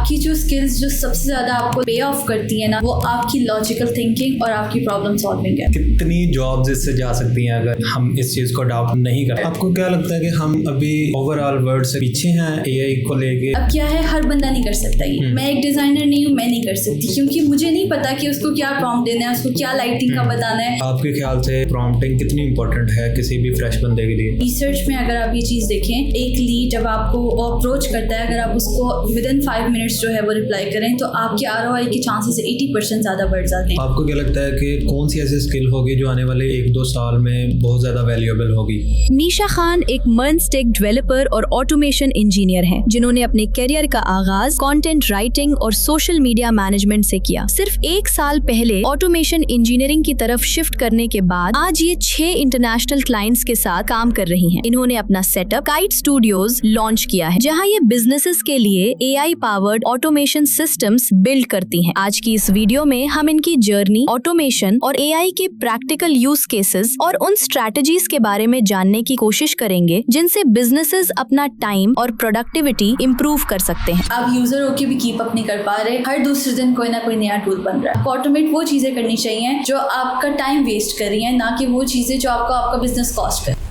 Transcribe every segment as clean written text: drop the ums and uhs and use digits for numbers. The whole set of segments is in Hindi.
आपकी जो स्किल्स जो सबसे ज़्यादा आपको पे ऑफ करती है ना, वो आपकी लॉजिकल थिंकिंग और आपकी प्रॉब्लम सॉल्विंग है। कितनी जॉब्स इससे जा सकती हैं अगर हम इस चीज़ को अडॉप्ट नहीं करें? आपको क्या लगता है कि हम अभी ओवरऑल वर्ल्ड से पीछे हैं एआई को लेके? अब क्या है, हर बंदा नहीं कर सकता ये। मैं एक डिज़ाइनर नहीं हूँ, मैं नहीं कर सकती क्योंकि मुझे नहीं पता कि उसको क्या प्रॉम्प्ट देना है, उसको क्या लाइटिंग का बताना है। आपके ख्याल से प्रॉम्प्टिंग कितनी इंपॉर्टेंट है किसी भी फ्रेश बंदे के लिए? रिसर्च में अगर आप ये चीज़ देखें, एक लीड जब आपको अप्रोच करता है, अगर आप उसको विद इन 5 मिनट्स जो है वो रिप्लाई करें तो आपके ROI के चांसेस 80% ज़्यादा बढ़ जाते हैं। आपको क्या लगता है कि कौन सी ऐसी स्किल होगी जो आने वाले 1-2 साल में बहुत ज़्यादा वैल्यूएबल होगी? नीशा खान एक मर्न्स टेक डेवलपर और ऑटोमेशन इंजीनियर हैं, जिन्होंने अपने करियर का आगाज कंटेंट राइटिंग और सोशल मीडिया मैनेजमेंट से किया। सिर्फ 1 साल पहले ऑटोमेशन इंजीनियरिंग की तरफ शिफ्ट करने के बाद आज ये 6 इंटरनेशनल क्लाइंट्स के साथ काम कर रही हैं। इन्होंने अपना सेटअप काइट स्टूडियोज लॉन्च किया है, जहां ये बिजनेसेस के लिए AI powered automation systems build करती हैं। आज की इस वीडियो में हम इनकी जर्नी, ऑटोमेशन और AI के प्रैक्टिकल यूज केसेस और उन स्ट्रैटेजीज के बारे में जानने की कोशिश करेंगे जिनसे बिजनेसेस अपना टाइम और प्रोडक्टिविटी इंप्रूव कर सकते हैं। आप यूजर होके भी कीप अप नहीं कर पा रहे, हर दूसरे दिन कोई ना कोई नया टूल बन रहा है। ऑटोमेट वो चीजें करनी चाहिए जो आपका टाइम वेस्ट कर रही है, ना कि वो चीजें जो आपका बिजनेस कॉस्ट कर।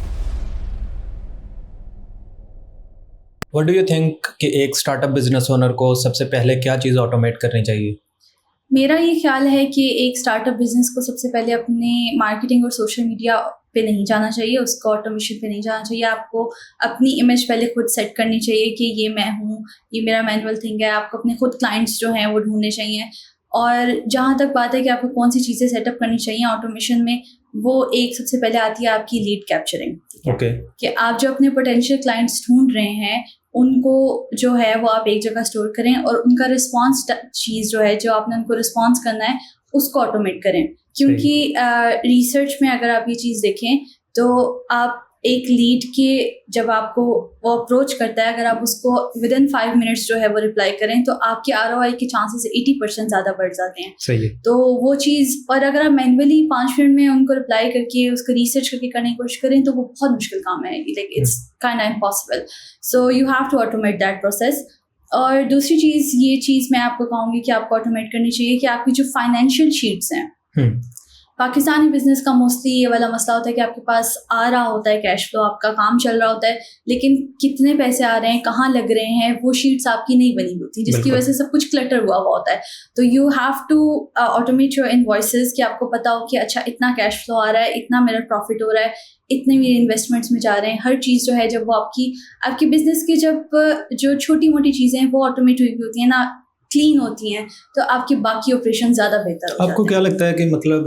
व्हाट डू यू थिंक कि एक स्टार्टअप बिजनेस ओनर को सबसे पहले क्या चीज़ ऑटोमेट करनी चाहिए? मेरा ये ख्याल है कि एक स्टार्टअप बिजनेस को सबसे पहले अपने मार्केटिंग और सोशल मीडिया पे नहीं जाना चाहिए, उसको ऑटोमेशन पे नहीं जाना चाहिए। आपको अपनी इमेज पहले खुद सेट करनी चाहिए कि ये मैं हूँ, ये मेरा मैनुअल थिंग है। आपको अपने खुद क्लाइंट्स जो हैं वो ढूंढने चाहिए। और जहाँ तक बात है कि आपको कौन सी चीज़ें सेटअप करनी चाहिए ऑटोमेशन में, वो एक सबसे पहले आती है आपकी लीड कैप्चरिंग। ओके। कि आप जो अपने पोटेंशियल क्लाइंट्स ढूंढ रहे हैं उनको जो है वो आप एक जगह स्टोर करें और उनका रिस्पॉन्स चीज़ जो है, जो आपने उनको रिस्पॉन्स करना है उसको ऑटोमेट करें। क्योंकि रिसर्च में अगर आप ये चीज़ देखें तो आप एक लीड के जब आपको वो अप्रोच करता है, अगर आप उसको विद इन 5 मिनट्स जो है वो रिप्लाई करें तो आपके ROI के चांसेस 80% ज़्यादा बढ़ जाते हैं। सही है। तो वो चीज़, और अगर आप मैनुअली 5 मिनट में उनको रिप्लाई करके उसको रिसर्च करके करने की कोशिश करें तो वो बहुत मुश्किल काम है, like it's kind of impossible. So you have to automate that process. और दूसरी चीज़, ये चीज़ मैं आपको कहूँगी कि आपको ऑटोमेट करनी चाहिए कि आपकी जो फाइनेंशियल शीट्स हैं, पाकिस्तानी बिजनेस का मोस्टली ये वाला मसला होता है कि आपके पास आ रहा होता है कैश फ्लो, आपका काम चल रहा होता है, लेकिन कितने पैसे आ रहे हैं, कहाँ लग रहे हैं, वो शीट्स आपकी नहीं बनी होती, जिसकी वजह से सब कुछ क्लटर हुआ होता है। तो you have to automate your invoices कि आपको पता हो कि अच्छा इतना कैश फ्लो आ रहा है, इतना मेरा प्रॉफिट हो रहा है, इतने मेरे इन्वेस्टमेंट्स में जा रहे हैं। हर चीज़ जो है, जब वो आपकी बिजनेस की जब जो छोटी मोटी चीज़ें हैं वो ऑटोमेट हुई होती हैं ना, क्लीन होती हैं, तो आपके बाकी ऑपरेशन ज़्यादा बेहतर हो जाते हैं। आपको क्या लगता है कि मतलब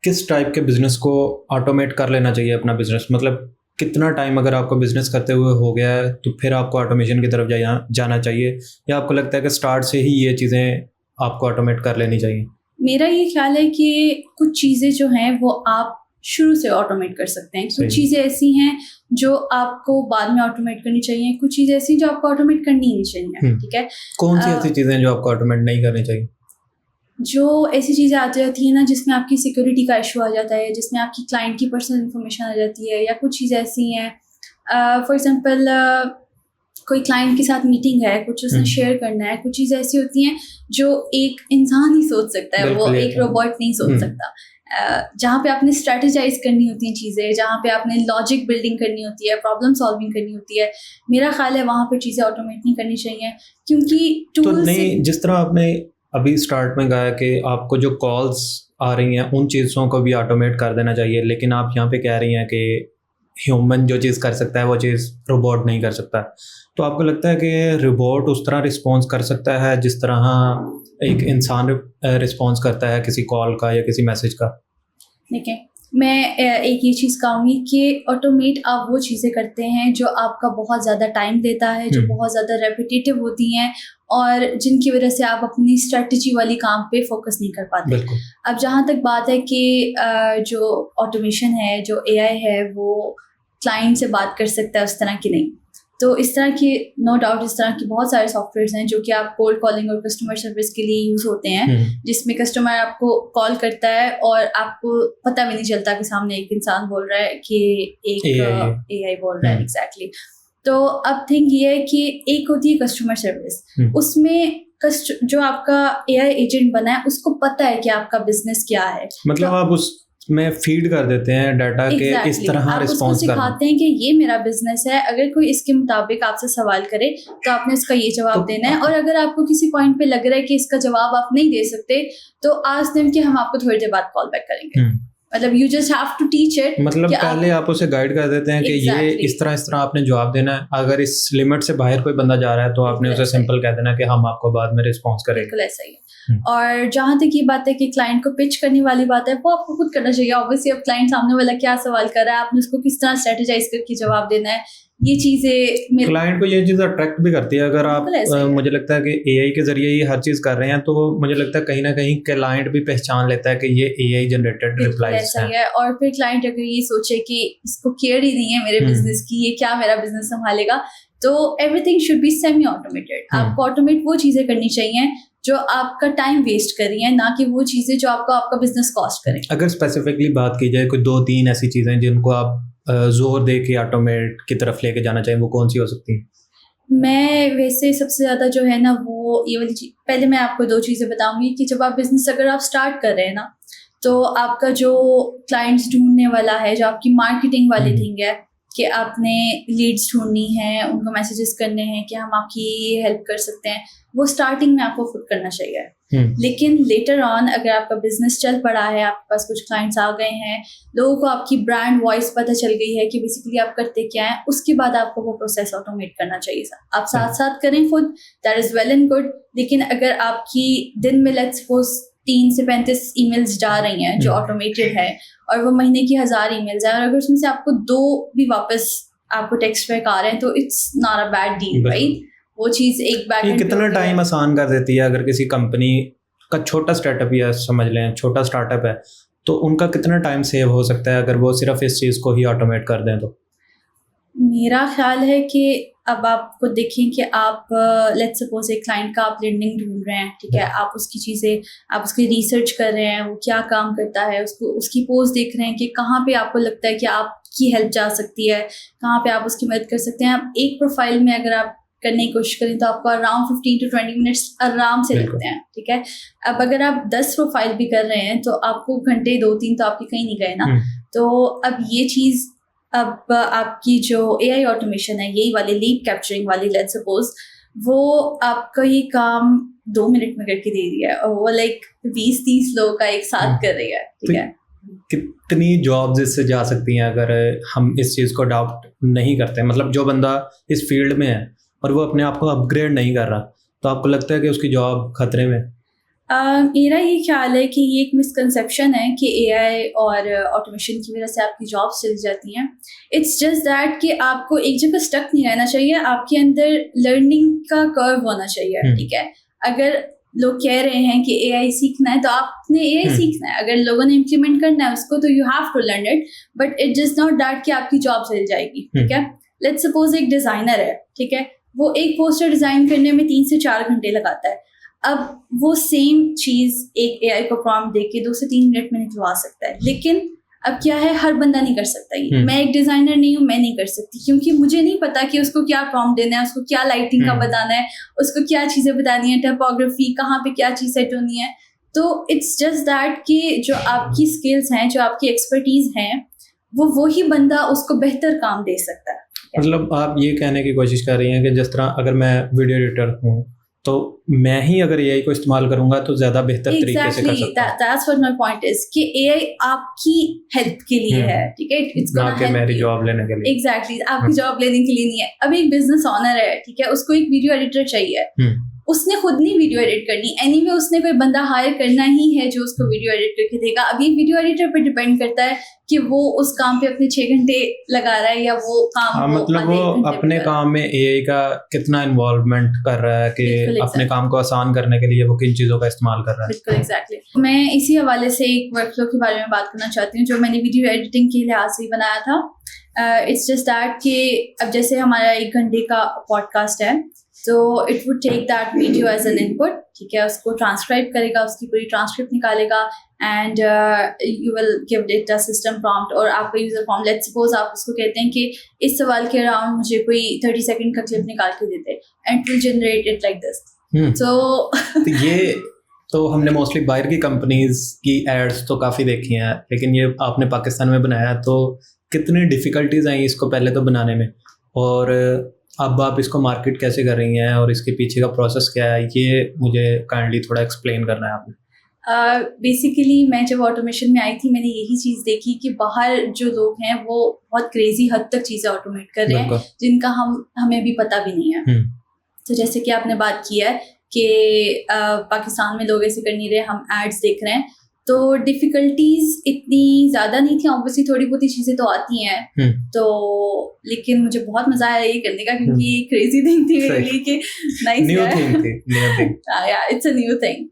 किस टाइप के बिजनेस को ऑटोमेट कर लेना चाहिए अपना बिजनेस? मतलब कितना टाइम अगर आपको बिजनेस करते हुए हो गया है तो फिर आपको ऑटोमेशन की तरफ जाना चाहिए, या आपको लगता है कि स्टार्ट से ही ये चीज़ें आपको ऑटोमेट कर लेनी चाहिए? मेरा ये ख्याल है कि कुछ चीज़ें जो हैं वो आप शुरू से ऑटोमेट कर सकते हैं। कुछ चीज़ें ऐसी हैं जो आपको बाद में ऑटोमेट करनी चाहिए, कुछ चीज़ें ऐसी जो आपको ऑटोमेट करनी ही नहीं चाहिए। ठीक है, कौन सी ऐसी चीज़ें जो आपको ऑटोमेट नहीं करनी चाहिए? जो ऐसी चीज़ें आ जाती हैं ना जिसमें आपकी सिक्योरिटी का इशू आ जाता है, जिसमें आपकी क्लाइंट की पर्सनल इन्फॉर्मेशन आ जाती है, या कुछ चीज़ें ऐसी हैं, फॉर एग्जांपल कोई क्लाइंट के साथ मीटिंग है, कुछ उसने शेयर करना है, कुछ चीज़ें ऐसी होती हैं जो एक इंसान ही सोच सकता है, वो एक रोबोट नहीं सोच सकता। जहाँ पे आपने स्ट्रेटेजाइज करनी होती हैं चीज़ें, जहाँ पे आपने लॉजिक बिल्डिंग करनी होती है, प्रॉब्लम सॉल्विंग करनी होती है, मेरा ख्याल है वहाँ पर चीज़ें ऑटोमेट नहीं करनी चाहिए। क्योंकि तो नहीं, जिस तरह आपने अभी स्टार्ट में कहा कि आपको जो कॉल्स आ रही हैं उन चीज़ों को भी ऑटोमेट कर देना चाहिए, लेकिन आप यहाँ पे कह रही हैं कि ह्यूमन जो चीज़ कर सकता है वो चीज़ रोबोट नहीं कर सकता। तो आपको लगता है कि रोबोट उस तरह रिस्पॉन्स कर सकता है जिस तरह एक इंसान रिस्पॉन्स करता है किसी कॉल का या किसी मैसेज का? देखिए, मैं एक ये चीज़ कहूँगी कि ऑटोमेट आप वो चीज़ें करते हैं जो आपका बहुत ज़्यादा टाइम लेता है, जो बहुत ज़्यादा रेपिटेटिव होती हैं और जिनकी वजह से आप अपनी स्ट्रेटजी वाली काम पे फोकस नहीं कर पाते। अब जहाँ तक बात है कि जो ऑटोमेशन है, जो AI है, वो क्लाइंट से बात कर सकता है उस तरह की नहीं। तो इस तरह की, नो डाउट, इस तरह के बहुत सारे सॉफ्टवेयर्स हैं जो कि आप कोल्ड कॉलिंग और कस्टमर सर्विस के लिए यूज़ होते हैं, जिसमें कस्टमर आपको कॉल करता है और आपको पता भी नहीं चलता कि सामने एक इंसान बोल रहा है कि एक AI बोल रहा है। एग्जैक्टली। तो अब थिंग ये है कि एक होती है कस्टमर सर्विस, उसमें जो आपका एआई एजेंट बना है उसको पता है कि आपका बिजनेस क्या है, मतलब तो आप उसमें फीड कर देते हैं डाटा के इस तरह आप उसको रिस्पॉन्स करना। सिखाते हैं कि ये मेरा बिजनेस है, अगर कोई इसके मुताबिक आपसे सवाल करे तो आपने इसका ये जवाब देना है, और अगर आपको किसी पॉइंट पे लग रहा है कि इसका जवाब आप नहीं दे सकते तो आज दिन के हम आपको थोड़ी देर बाद कॉल बैक करेंगे। मतलब you just have to teach it, मतलब पहले आप उसे गाइड कर देते हैं कि ये इस तरह आपने जवाब देना है, अगर इस लिमिट से बाहर कोई बंदा जा रहा है तो आपने उसे सिंपल कह देना कि हम आपको बाद में रिस्पॉन्स करेंगे। बिल्कुल ऐसा ही है। और जहाँ तक ये बात है कि क्लाइंट को पिच करने वाली बात है, वो आपको खुद करना चाहिए। ऑब्वियसली अब क्लाइंट सामने वाला क्या सवाल कर रहा है, आपने उसको किस तरह स्ट्रेटेजाइज करके जवाब देना है, ये चीजें क्लाइंट को ये चीज़ अट्रैक्ट भी करती है। अगर आप मुझे लगता है कि एआई के जरिए ये हर चीज़ कर रहे हैं तो मुझे लगता है कहीं ना कहीं क्लाइंट भी पहचान लेता है कि ये एआई जनरेटेड रिप्लाईज हैं। और फिर क्लाइंट अगर ये सोचे कि इसको केयर ही नहीं है मेरे बिजनेस की, ये क्या मेरा बिजनेस संभालेगा, तो everything should be semi automated. आपको ऑटोमेट वो चीजें करनी चाहिए जो आपका टाइम वेस्ट कर रही है, ना कि वो चीजें जो आपको आपका बिजनेस कॉस्ट करें। अगर स्पेसिफिकली बात की जाए कोई 2-3 ऐसी चीजें जिनको आप जोर दे के ऑटोमेट की तरफ लेके जाना चाहिए, वो कौन सी हो सकती है? मैं वैसे सबसे ज़्यादा जो है ना वो ये वाली चीज़, पहले मैं आपको 2 चीज़ें बताऊंगी कि जब आप बिजनेस अगर आप स्टार्ट कर रहे हैं ना, तो आपका जो क्लाइंट्स ढूंढने वाला है, जो आपकी मार्केटिंग वाली थिंग है कि आपने लीड्स ढूंढनी है, उनको मैसेजेस करने हैं कि हम आपकी ये हेल्प कर सकते हैं, वो स्टार्टिंग में आपको खुद करना चाहिए। लेकिन लेटर ऑन अगर आपका बिजनेस चल पड़ा है, आपके पास कुछ क्लाइंट्स आ गए हैं, लोगों को आपकी ब्रांड वॉइस पता चल गई है कि बेसिकली आप करते क्या हैं, उसके बाद आपको वो प्रोसेस ऑटोमेट करना चाहिए। आप साथ साथ करें खुद, that is well and good. लेकिन अगर आपकी दिन में लेट्स सपोज 3 से 35 ईमेल्स जा रही हैं जो ऑटोमेटेड है, और वो महीने की 1000 ईमेल्स हैं, और अगर उसमें से आपको 2 भी वापस आपको टेक्स्ट बैक आ रहे हैं तो it's not a bad deal, right? वो चीज़ एक बैक ये कितना टाइम आसान कर देती है। अगर किसी कंपनी का छोटा स्टार्टअप या समझ लें छोटा स्टार्टअप है तो उनका कितना टाइम सेव हो सकता है अगर वो सिर्फ इस चीज़ को ही ऑटोमेट कर दें? तो मेरा ख्याल है कि अब आपको देखें कि आप लेट्स सपोज एक क्लाइंट का आप लैंडिंग ढूंढ रहे हैं, ठीक है, आप उसकी चीज़ें, आप उसकी रिसर्च कर रहे हैं, वो क्या काम करता है, उसको उसकी पोस्ट देख रहे हैं कि कहाँ पे आपको लगता है कि आपकी हेल्प जा सकती है, कहाँ पे आप उसकी मदद कर सकते हैं। आप एक प्रोफाइल में अगर आप करने की कोशिश करें तो आपको अराउंड 15 to 20 मिनट्स आराम से लगते हैं, ठीक है। अब अगर आप 10 प्रोफाइल भी कर रहे हैं तो आपको घंटे 2-3 तो आपके कहीं नहीं गए ना। तो अब ये चीज़, अब आपकी जो एआई ऑटोमेशन है, यही वाली लीड कैप्चरिंग वाली, लेट्स सपोज वो आपका ये काम 2 मिनट में करके दे रही है, और वो लाइक 20-30 लोगों का एक साथ कर रही है, ठीक है। कितनी जॉब्स इससे जा सकती हैं अगर हम इस चीज़ को अडॉप्ट नहीं करते? मतलब जो बंदा इस फील्ड में है और वो अपने आप को अपग्रेड नहीं कर रहा, तो आपको लगता है कि उसकी जॉब खतरे में? मेरा ये ख्याल है कि ये एक मिसकंसेप्शन है कि एआई और ऑटोमेशन की वजह से आपकी जॉब्स चली जाती हैं। इट्स जस्ट दैट कि आपको एक जगह स्टक नहीं रहना चाहिए, आपके अंदर लर्निंग का कर्व होना चाहिए, ठीक है। अगर लोग कह रहे हैं कि एआई सीखना है तो आपने एआई सीखना है, अगर लोगों ने इम्प्लीमेंट करना है उसको तो you have to learn it, but it just not that कि आपकी जॉब चली जाएगी, ठीक है। लेट्स सपोज एक डिज़ाइनर है, ठीक है, वो एक पोस्टर डिज़ाइन करने में 3 से 4 घंटे लगाता है। अब वो सेम चीज़ एक एआई को प्रॉम्प्ट देके 2 से 3 मिनट में निकलवा सकता है, लेकिन अब क्या है, हर बंदा नहीं कर सकता ये। मैं एक डिज़ाइनर नहीं हूँ, मैं नहीं कर सकती, क्योंकि मुझे नहीं पता कि उसको क्या प्रॉम्प्ट देना है, उसको क्या लाइटिंग का बताना है, उसको क्या चीज़ें बतानी है, टाइपोग्राफी कहाँ पे क्या चीज़ सेट होनी है। तो इट्स जस्ट दैट कि जो आपकी स्किल्स हैं, जो आपकी एक्सपर्टीज़ हैं, वो ही बंदा उसको बेहतर काम दे सकता है। मतलब आप ये कहने की कोशिश कर रही हैं कि जिस तरह अगर मैं वीडियो एडिटर हूँ तो मैं ही अगर एआई को इस्तेमाल करूंगा तो ज्यादा बेहतर तरीके से कर सकता हूँ। That's what my point is कि एआई आपकी हेल्प के लिए है, ठीक है, इट्स गोना हेल्प मेरी जॉब लेने के लिए। एग्जैक्टली, आपकी जॉब लेने के लिए नहीं है। अब एक बिजनेस ओनर है, ठीक है, उसको एक वीडियो एडिटर चाहिए, उसने खुद नहीं वीडियो एडिट करनी, एनीवे उसने कोई बंदा हायर करना ही है जो उसको वीडियो एडिट करके देगा। अब ये वीडियो एडिटर पे डिपेंड करता है कि वो उस काम पे अपने 6 घंटे लगा रहा है या वो काम मतलब वो अपने काम में एआई का कितना इन्वॉल्वमेंट कर रहा है कि अपने काम को आसान करने के लिए वो किन चीज़ों का इस्तेमाल कर रहा है। बिल्कुल एग्जैक्टली। मैं इसी हवाले से एक वर्कफ्लो के बारे में बात करना चाहती हूँ जो मैंने वीडियो एडिटिंग के लिहाज से बनाया था। इट्स जस्ट दैट कि अब जैसे हमारा 1 घंटे का पॉडकास्ट है, तो it would take that video as an input, ठीक है, उसको ट्रांसक्राइब करेगा, उसकी पूरी ट्रांसक्रिप्ट निकालेगा and you will give it a system prompt और आपका यूजर फॉर्म, लेट्स सपोज आप उसको कहते हैं कि इस सवाल के अराउंड मुझे कोई 30 सेकंड का क्लिप निकाल के देते and it will generate it like this. तो ये तो हमने मोस्टली बाहर की कंपनीज की एड्स तो काफ़ी देखी हैं, लेकिन ये आपने पाकिस्तान में बनाया, तो कितनी डिफ़िकल्टीज आई इसको पहले तो बनाने में, और अब आप इसको मार्केट कैसे कर रही हैं और इसके पीछे का प्रोसेस क्या है, ये मुझे काइंडली थोड़ा एक्सप्लेन करना है आपने। बेसिकली मैं जब ऑटोमेशन में आई थी मैंने यही चीज़ देखी कि बाहर जो लोग हैं वो बहुत क्रेजी हद तक चीज़ें ऑटोमेट कर रहे हैं जिनका हमें भी पता भी नहीं है। तो जैसे कि आपने बात की है कि पाकिस्तान में लोग ऐसे कर नहीं रहे, हम एड्स देख रहे हैं, तो डिफ़िकल्टीज इतनी ज़्यादा नहीं थी, ऑब्वियसली थोड़ी बहुत चीज़ें तो आती हैं, तो लेकिन मुझे बहुत मज़ा आया ये करने का क्योंकि क्रेजी थिंग थी मेरे लिए कि नाइस न्यू थिंग थी, या इट्स अ न्यू थिंग।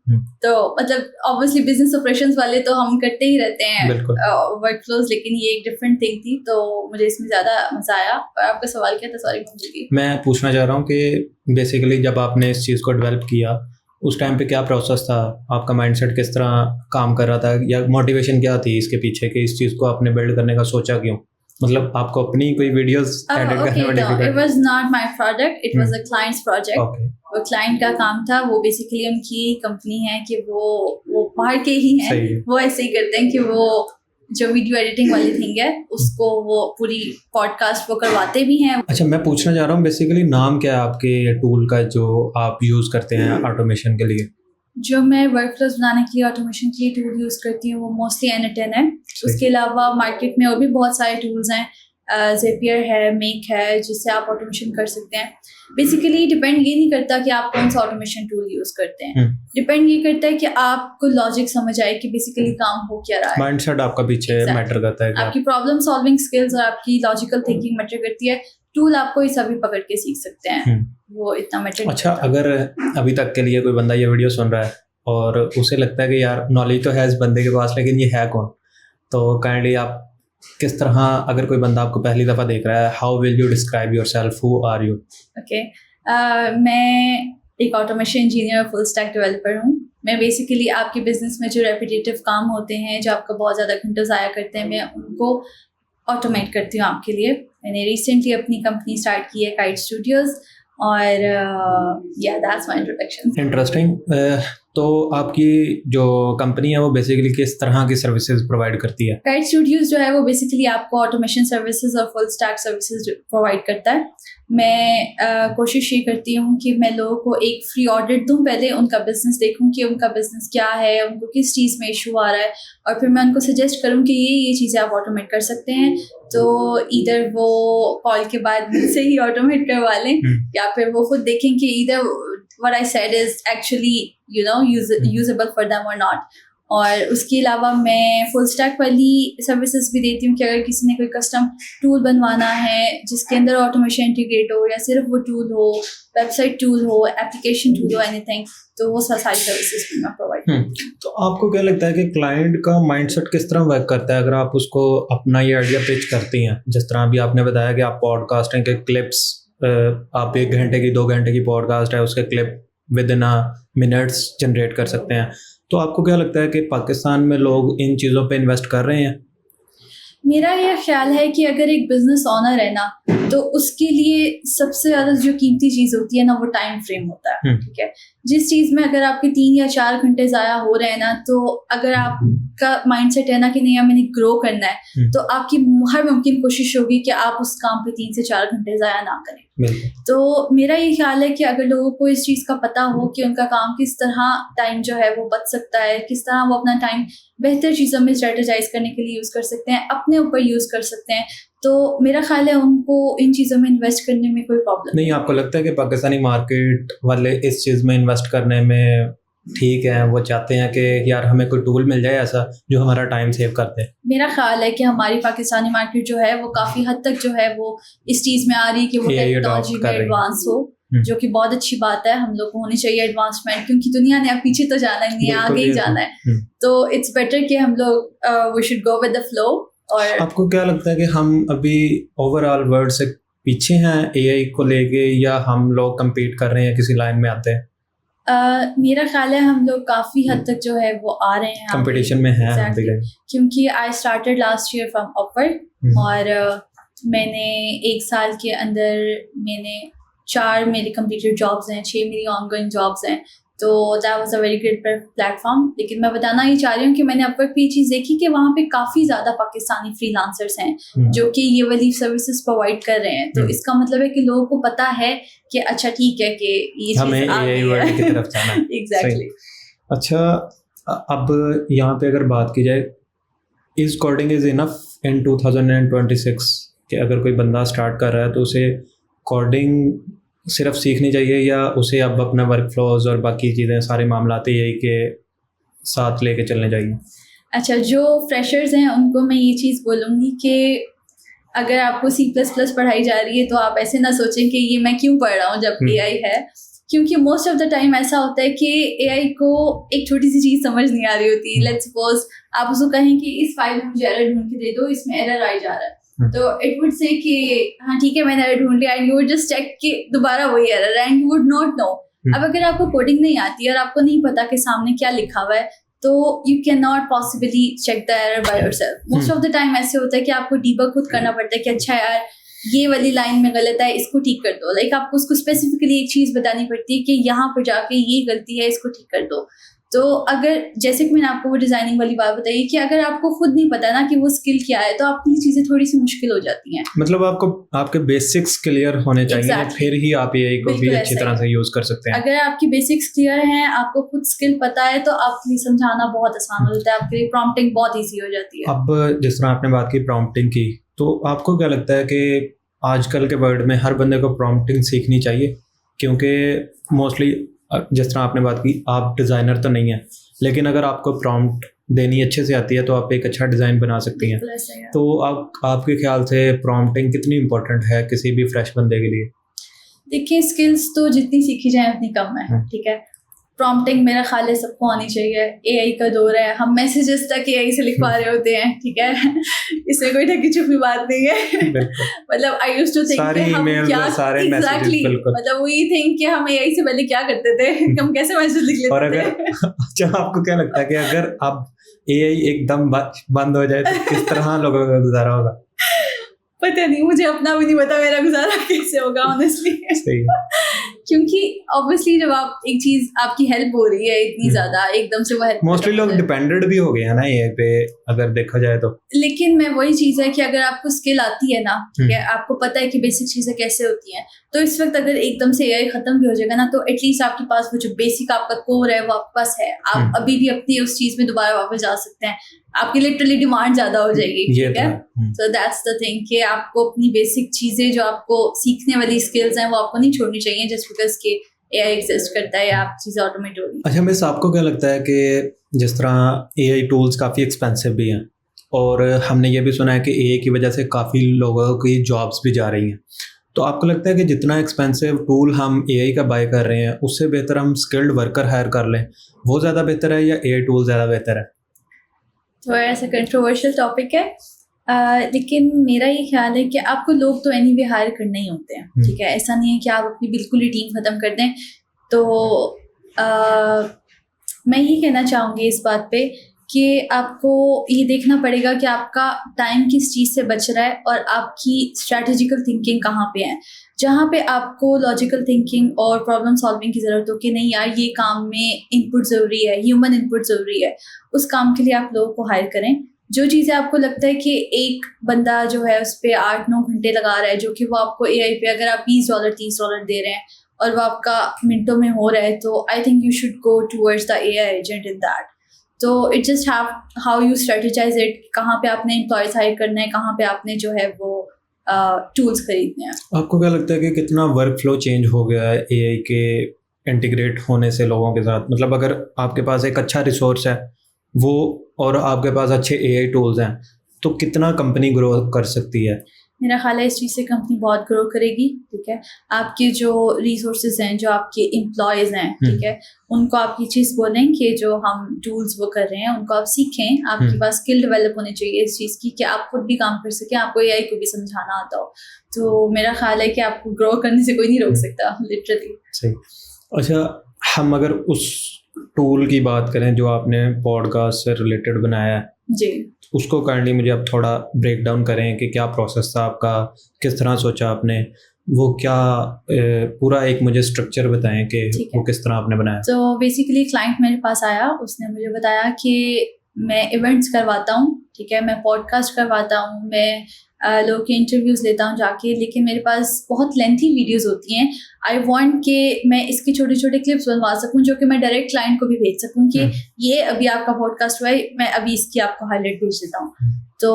तो मतलब ऑब्वियसली बिजनेस ऑपरेशंस वाले तो हम करते ही रहते हैं वर्कफ्लोज, लेकिन ये एक डिफरेंट थिंग थी, तो मुझे इसमें ज़्यादा मज़ा आया। और आपका सवाल क्या था? सॉरी मुझे, मैं पूछना चाह रहा हूँ कि बेसिकली जब आपने इस चीज़ को डेवलप किया उस टाइम पे क्या प्रोसेस था, आपका माइंडसेट किस तरह काम कर रहा था, या मोटिवेशन क्या थी इसके पीछे कि इस चीज़ को आपने बिल्ड करने का सोचा क्यों? मतलब आपको अपनी कोई वीडियोस एडिट करने में difficult? It was not my product, it was a clients project. वो क्लाइंट का काम था, वो बेसिकली उनकी कंपनी है कि वो बाहर के ही हैं, वो ऐसे ही करते हैं कि वो जो वीडियो एडिटिंग वाली थिंग है उसको वो पूरी पॉडकास्ट वो करवाते भी हैं। अच्छा, मैं पूछना चाह रहा हूँ बेसिकली नाम क्या है आपके टूल का जो आप यूज़ करते हैं ऑटोमेशन के लिए? जो मैं वर्कफ्लोज बनाने के लिए ऑटोमेशन के लिए टूल यूज़ करती हूँ वो मोस्टली N10 है। उसके अलावा मार्केट में और भी बहुत सारे टूल्स हैं, ज़ेपियर है, मेक है, जिससे आप ऑटोमेशन कर सकते हैं। बेसिकली डिपेंड ये नहीं करता कि आप कौन सा ऑटोमेशन टूल यूज़ करते हैं, डिपेंड ये करता है कि आपको लॉजिक समझ आए कि बेसिकली काम हो क्या रहा है। माइंडसेट आपका पीछे मैटर करता है, आपकी प्रॉब्लम सॉल्विंग स्किल्स और आपकी लॉजिकल थिंकिंग मैटर करती है। टूल आपको ये सभी पकड़ के सीख सकते हैं, वो इतना मैटर। अच्छा, अगर अभी तक के लिए कोई बंदा ये वीडियो सुन रहा है और उसे लगता है कि यार नॉलेज तो है इस बंदे के पास लेकिन ये है कौन, तो काइंडली आप किस तरह, अगर कोई बंदा आपको पहली दफ़ा देख रहा है, how will you describe yourself, who are you? Okay, मैं एक automation engineer full stack developer हूँ। मैं बेसिकली आपके बिजनेस में जो रेपिटेटिव काम होते हैं, जो आपका बहुत ज़्यादा घंटे ज़ाया करते हैं, मैं उनको ऑटोमेट करती हूँ आपके लिए। मैंने रिसेंटली अपनी कंपनी स्टार्ट की है, काइट स्टूडियोज़, और या दैट्स माय इंट्रोडक्शन। इंटरेस्टिंग। तो आपकी जो कंपनी है वो बेसिकली किस तरह की सर्विसेज प्रोवाइड करती है? काइट स्टूडियोज़ जो है वो बेसिकली आपको ऑटोमेशन सर्विसेज और फुल स्टैक सर्विसेज प्रोवाइड करता है। मैं कोशिश ये करती हूँ कि मैं लोगों को एक फ्री ऑडिट दूँ, पहले उनका बिजनेस देखूँ कि उनका बिजनेस क्या है, उनको किस चीज़ में इशू आ रहा है, और फिर मैं उनको सजेस्ट करूँ कि ये चीज़ें आप ऑटोमेट कर सकते हैं। तो इधर वो कॉल के बाद मुझसे ही ऑटोमेट करवा लें, या फिर वो खुद देखें कि इधर what I said is actually usable for them or not। और उसके अलावा मैं फुल स्टैक वाली सर्विसेज भी देती हूँ कि अगर किसी ने कोई कस्टम टूल बनवाना है जिसके अंदर ऑटोमेशन इंटीग्रेट हो, या सिर्फ वो टूल हो, वेबसाइट टूल हो, एप्लीकेशन टूल हो, एनीथिंग, तो वो सारी सर्विसेज भी मैं प्रोवाइड करती हूँ। तो आपको क्या लगता है कि क्लाइंट का माइंडसेट किस तरह वर्क करता है अगर आप उसको अपना ये आइडिया पिच करती हैं? जिस तरह अभी आपने बताया कि आप पॉडकास्टिंग के क्लिप्स, आप 1 घंटे की 2 घंटे की पॉडकास्ट है उसके clip with in minutes generate कर सकते हैं, तो आपको क्या लगता है कि पाकिस्तान में लोग इन चीज़ों पे इन्वेस्ट कर रहे हैं? मेरा ये ख्याल है कि अगर एक बिजनेस ऑनर है ना, तो उसके लिए सबसे ज़्यादा जो कीमती चीज़ होती है ना, वो टाइम फ्रेम होता है। ठीक है, जिस चीज़ में अगर आपके 3 या 4 घंटे ज़ाया हो रहे हैं ना, तो अगर आपका माइंडसेट है ना कि नहीं मैंने ग्रो करना है, तो आपकी हर मुमकिन कोशिश होगी कि आप उस काम पे 3 से 4 घंटे ज़ाया ना करें। तो मेरा ये ख्याल है कि अगर लोगों को इस चीज़ का पता हो कि उनका काम किस तरह टाइम जो है वो बच सकता है, किस तरह वो अपना टाइम बेहतर चीज़ों में स्ट्रेटेजाइज करने के लिए यूज़ कर सकते हैं, अपने ऊपर यूज़ कर सकते हैं, तो मेरा ख्याल है उनको इन चीज़ों में इन्वेस्ट करने में कोई प्रॉब्लम नहीं। आपको लगता है कि पाकिस्तानी मार्केट वाले इस चीज़ में इन्वेस्ट करने में ठीक है, वो चाहते हैं कि यार हमें कोई टूल मिल जाए ऐसा जो हमारा टाइम सेव करते हैं? मेरा ख्याल है कि हमारी पाकिस्तानी मार्केट जो है वो काफ़ी हद तक जो है वो इस चीज़ में आ रही है कि वो टेक्नोलॉजी में एडवांस हो, जो कि बहुत अच्छी बात है। हम लोग को होनी चाहिए एडवांसमेंट, क्योंकि दुनिया ने अब पीछे तो जाना ही नहीं है, आगे ही जाना है। तो इट्स बेटर कि हम लोग we should go with the flow. और आपको क्या लगता है कि हम अभी ओवरऑल वर्ल्ड से पीछे हैं एआई को लेके, या हम लोग compete कर रहे हैं, किसी लाइन में आते हैं? मेरा ख्याल है हम लोग काफ़ी हद तक जो है वो आ रहे हैं कंपटीशन में हैं हम भी Exactly. गए। क्योंकि I started last year from upward और मैंने 1 साल के अंदर मैंने 4 मेरे कंप्लीटेड जॉब्स हैं, 6 मेरी ऑनगोइंग जॉब्स हैं, तो that was a very good platform. लेकिन मैं बताना ये चाह रही हूँ कि मैंने अपवर्क पे ये चीज़ देखी कि वहाँ पे काफ़ी ज़्यादा पाकिस्तानी फ्रीलांसर्स हैं जो कि ये वाली सर्विसेज प्रोवाइड कर रहे हैं, तो इसका मतलब है कि लोगों को पता है कि अच्छा ठीक है कि ये हमें एआई वर्ल्ड की तरफ जाना है। एग्जैक्टली। अच्छा, अब यहाँ पे अगर बात की जाए, is coding is enough in 2026 कि अगर कोई बंदा स्टार्ट कर रहा है तो उसे कोडिंग सिर्फ सीखनी चाहिए, या उसे अब अपना वर्क फ्लोज और बाकी चीज़ें सारे मामलाते यही के साथ लेके चलने चाहिए? अच्छा, जो फ्रेशर्स हैं उनको मैं ये चीज़ बोलूँगी कि अगर आपको C++ पढ़ाई जा रही है तो आप ऐसे ना सोचें कि ये मैं क्यों पढ़ रहा हूँ जब AI है, क्योंकि मोस्ट ऑफ द टाइम ऐसा होता है कि AI को एक छोटी सी चीज़ समझ नहीं आ रही होती। लेट्स सपोज आप उसको कहें कि इस फाइल में मुझे एरर ढूंढ के दे दो, इसमें एरर आ जा रहा है, तो इट वुड से कि हाँ ठीक है मैंने एरर ढूंढ लिया, and you would just check कि दोबारा वही error, and you would not know. अब अगर आपको कोडिंग नहीं आती और आपको नहीं पता कि सामने क्या लिखा हुआ है, तो you can not possibly check the error by yourself. Most of the time ऐसे होता है कि आपको डीबग खुद करना पड़ता है कि अच्छा यार ये वाली लाइन में गलत है, इसको ठीक कर दो। लाइक आपको उसको स्पेसिफिकली एक चीज़ बतानी पड़ती है कि यहाँ पर जाके ये गलती है, इसको ठीक कर दो। तो अगर जैसे कि मैंने आपको वो डिज़ाइनिंग वाली बात बताई कि अगर आपको खुद नहीं पता ना कि वो स्किल क्या है, तो आपकी चीज़ें थोड़ी सी मुश्किल हो जाती हैं। मतलब आपको आपके बेसिक्स क्लियर होने चाहिए, Exactly. फिर ही आप एआई को भी बिल्कुल अच्छी ऐसा तरह ही। से यूज़ कर सकते हैं। अगर आपकी बेसिक्स क्लियर हैं, आपको खुद स्किल पता है, तो आपके लिए समझाना बहुत आसान हो जाता है, आपके लिए प्रॉम्प्टिंग बहुत ईजी हो जाती है। अब जिस तरह आपने बात की प्रॉम्प्टिंग की, तो आपको क्या लगता है कि आजकल के वर्ल्ड में हर बंदे को प्रॉम्प्टिंग सीखनी चाहिए? क्योंकि मोस्टली जिस तरह आपने बात की, आप डिज़ाइनर तो नहीं है, लेकिन अगर आपको प्रॉम्प्ट देनी अच्छे से आती है तो आप एक अच्छा डिज़ाइन बना सकती हैं। बिल्कुल ऐसा ही है। तो आपके ख्याल से प्रॉम्प्टिंग कितनी इंपॉर्टेंट है किसी भी फ्रेश बंदे के लिए? देखिए, स्किल्स तो जितनी सीखी जाए उतनी कम है, ठीक है। प्रॉम्प्टिंग मेरा ख्याल है सबको आनी चाहिए। AI का दौर है, हम मैसेजेस तक AI से लिखवा रहे होते हैं, ठीक है। इसमें कोई ढकी छुपी बात नहीं है। मतलब आई यूज्ड टू थिंक सारे कि हम emails क्या और सारे messages, एग्जैक्टली, बिल्कुल। मतलब वही थिंक कि हम AI से पहले क्या करते थे, हम कैसे मैसेज लिख और लेते अगर थे। अच्छा, आपको क्या लगता है कि अगर अब AI एकदम बंद हो जाए तो किस तरह लोगों का गुजारा होगा? पता नहीं, मुझे अपना भी नहीं पता मेरा गुजारा कैसे होगा ऑनेस्टली। सही है। क्योंकि ऑब्वियसली जब आप एक चीज आपकी हेल्प हो रही है इतनी ज्यादा, एकदम से वो हेल्प मोस्टली लोग डिपेंडेंट भी हो गए हैं ना AI पे, अगर देखा जाए तो। लेकिन मैं वही चीज़ है कि अगर आपको स्किल आती है ना, ठीक है, आपको पता है कि बेसिक चीज़ें कैसे होती हैं, तो इस वक्त अगर एकदम से AI खत्म भी हो जाएगा ना, तो एटलीस्ट आपके पास वो जो बेसिक आपका कोर है वो आपके पास है, आप अभी भी अपनी उस चीज़ में दोबारा वापस जा सकते हैं। आपकी लिटरली डिमांड ज़्यादा हो जाएगी, ठीक है। सो दैट्स द थिंग कि आपको अपनी बेसिक चीज़ें जो आपको सीखने वाली स्किल्स हैं वो आपको नहीं छोड़नी चाहिए जस्ट बिकॉज के AI एग्जिस्ट करता है या आप चीज़ें ऑटोमेट हो रही हैं। अच्छा मिस, आपको क्या लगता है कि जिस तरह AI टूल्स काफ़ी एक्सपेंसिव भी हैं, और हमने ये भी सुना है कि AI की वजह से काफ़ी लोगों की जॉब्स भी जा रही हैं, तो आपको लगता है कि जितना एक्सपेंसिव टूल हम AI का बाय कर रहे हैं उससे बेहतर हम स्किल्ड वर्कर हायर कर लें, वो ज़्यादा बेहतर है या AI टूल ज़्यादा बेहतर है? थोड़ा ऐसा कंट्रोवर्शियल टॉपिक है, लेकिन मेरा ये ख्याल है कि आपको लोग तो एनीवे हायर करने ही होते हैं, ठीक है। ऐसा नहीं है कि आप अपनी बिल्कुल ही टीम ख़त्म कर दें। तो मैं ये कहना चाहूँगी इस बात पे कि आपको ये देखना पड़ेगा कि आपका टाइम किस चीज़ से बच रहा है और आपकी स्ट्रैटेजिकल थिंकिंग कहाँ पे है। जहाँ पे आपको लॉजिकल थिंकिंग और प्रॉब्लम सॉल्विंग की ज़रूरत हो कि नहीं यार ये काम में इनपुट ज़रूरी है, ह्यूमन इनपुट ज़रूरी है, उस काम के लिए आप लोगों को हायर करें। जो चीज़ें आपको लगता है कि एक बंदा जो है उस पर 8-9 घंटे लगा रहा है, जो कि वो आपको AI पे अगर आप $20 $30 दे रहे हैं और वो आपका मिनटों में हो रहा है, तो I think you should go towards the AI agent in that. तो it just have how you strategize it, कहाँ पे आपने एम्प्लॉयज हायर करना है, कहाँ पे आपने जो है वो टूल्स खरीदने हैं। आपको क्या लगता है कि कितना वर्क फ्लो चेंज हो गया है AI के इंटीग्रेट होने से लोगों के साथ? मतलब अगर आपके पास एक अच्छा रिसोर्स है वो और आपके पास अच्छे AI टूल्स हैं, तो कितना कंपनी ग्रो कर सकती है? मेरा ख्याल है इस चीज़ से कंपनी बहुत ग्रो करेगी, ठीक है। आपके जो रिसोर्सेज हैं, जो आपके एम्प्लॉयज़ हैं, ठीक है, उनको आप ये चीज़ बोलें कि जो हम टूल्स वो कर रहे हैं उनको आप सीखें। आपके पास स्किल डेवलप होनी चाहिए इस चीज़ की कि आप खुद भी काम कर सकें, आपको एआई को भी समझाना आता हो। तो मेरा ख्याल है कि आपको ग्रो करने से कोई नहीं रोक सकता, लिटरली। सही। अच्छा, हम अगर उस टूल की बात करें जो आपने पॉडकास्ट से रिलेटेड बनाया है जी, उसको काइंडली मुझे आप थोड़ा ब्रेक डाउन करें कि क्या प्रोसेस था आपका, किस तरह सोचा आपने, वो क्या पूरा एक मुझे स्ट्रक्चर बताएं कि ठीक है। वो किस तरह आपने बनाया। तो बेसिकली क्लाइंट मेरे पास आया, उसने मुझे बताया कि मैं इवेंट्स करवाता हूँ, ठीक है, मैं पॉडकास्ट करवाता हूँ, मैं लोगों के इंटरव्यूज़ लेता हूँ जाके, लेकिन मेरे पास बहुत लेंथी वीडियोस होती हैं। आई वांट कि मैं इसके छोटे छोटे क्लिप्स बनवा सकूँ जो कि मैं डायरेक्ट क्लाइंट को भी भेज सकूँ कि ये अभी आपका पॉडकास्ट हुआ है, मैं अभी इसकी आपको हाईलाइट भेज देता हूँ। तो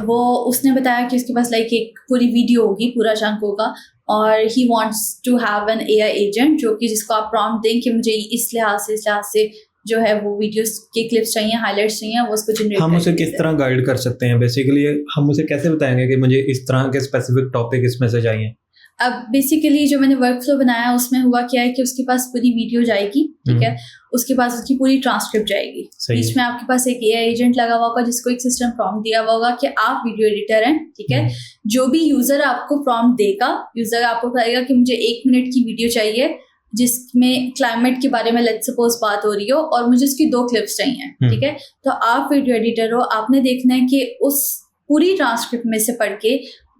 वो उसने बताया कि उसके पास लाइक एक पूरी वीडियो होगी, पूरा चंक होगा, और he wants to have an AI agent जो कि जिसको आप प्रॉम्प्ट दें कि मुझे इस लिहाज से जो है वो वीडियोस के क्लिप्स चाहिए, हाइलाइट्स चाहिए, वो उसको जनरेट हम उसे किस तरह गाइड कर सकते हैं? बेसिकली हम उसे कैसे बताएंगे कि मुझे इस तरह के स्पेसिफिक टॉपिक इसमें से चाहिए? अब बेसिकली जो मैंने वर्क फ्लो बनाया उसमें हुआ क्या है कि उसके पास पूरी वीडियो जाएगी, ठीक है, उसके पास उसकी पूरी ट्रांसक्रिप्ट जाएगी, बीच में आपके पास एक एआई एजेंट लगा हुआ होगा जिसको एक सिस्टम प्रॉम्प्ट दिया हुआ होगा कि आप वीडियो एडिटर हैं, ठीक है। जो भी यूजर आपको प्रॉम्प्ट देगा, यूजर आपको कहेगा कि मुझे 1 मिनट की वीडियो चाहिए जिसमें क्लाइमेट के बारे में लेट्स सपोज बात हो रही हो और मुझे उसकी 2 क्लिप्स चाहिए, ठीक है। तो आप वीडियो एडिटर हो, आपने देखना है कि उस पूरी ट्रांसक्रिप्ट में से पढ़ के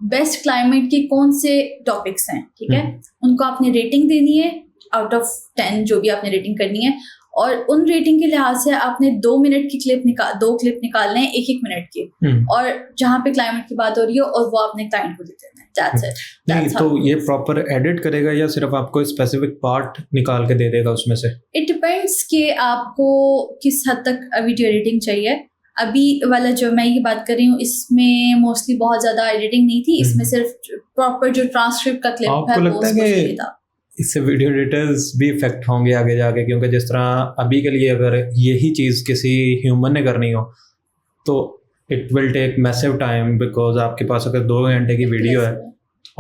बेस्ट क्लाइमेट के कौन से टॉपिक्स हैं, ठीक है, उनको आपने रेटिंग देनी है आउट ऑफ 10 जो भी आपने रेटिंग करनी है, और उन रेटिंग के लिहाज से आपने 2 मिनट की दो क्लिप निकालने हैं 1-1 मिनट के, और जहाँ पे क्लाइमेट की बात हो रही हो और वो आपने क्लाइंट को दे देना है। That's it. नहीं तो ये प्रॉपर एडिट करेगा या सिर्फ आपको स्पेसिफिक पार्ट निकाल के दे देगा उसमें से? इट डिपेंड्स कि आपको किस हद तक वीडियो एडिटिंग चाहिए। अभी वाला जो मैं ये बात कर रही हूँ इसमें मोस्टली बहुत ज़्यादा एडिटिंग नहीं थी, इसमें सिर्फ प्रॉपर जो ट्रांसक्रिप्ट का क्लिप है वो उसको चाहिए था। इससे वीडियो एडिटर्स भी इफेक्ट होंगे आगे जाके, क्योंकि जिस तरह अभी के लिए अगर यही चीज़ किसी ह्यूमन ने करनी हो तो it will take massive time, because आपके पास अगर 2 घंटे की वीडियो है,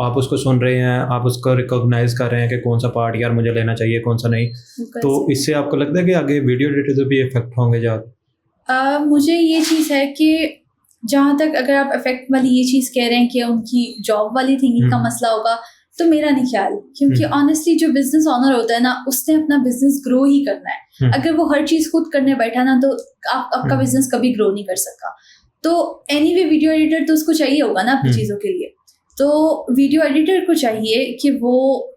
आप उसको सुन रहे हैं, आप उसको रिकॉग्नाइज कर रहे हैं कि कौन सा पार्ट यार मुझे लेना चाहिए, कौन सा नहीं, तो इससे आपको लगता है कि आगे वीडियो एडिटर भी इफेक्ट होंगे ज़्यादा? मुझे ये चीज़ है कि जहाँ तक अगर आप इफेक्ट वाली ये चीज़ कह रहे हैं कि उनकी जॉब वाली थिंकिंग का मसला होगा, तो मेरा नहीं ख्याल, क्योंकि ऑनेस्टली जो बिजनेस ऑनर होता है ना उसने अपना बिजनेस ग्रो ही करना है। अगर वो हर चीज़ खुद करने बैठा ना तो आपका बिजनेस कभी ग्रो नहीं कर सकता। तो एनीवे वीडियो एडिटर तो उसको चाहिए होगा ना अपनी चीज़ों के लिए, तो वीडियो एडिटर को चाहिए कि वो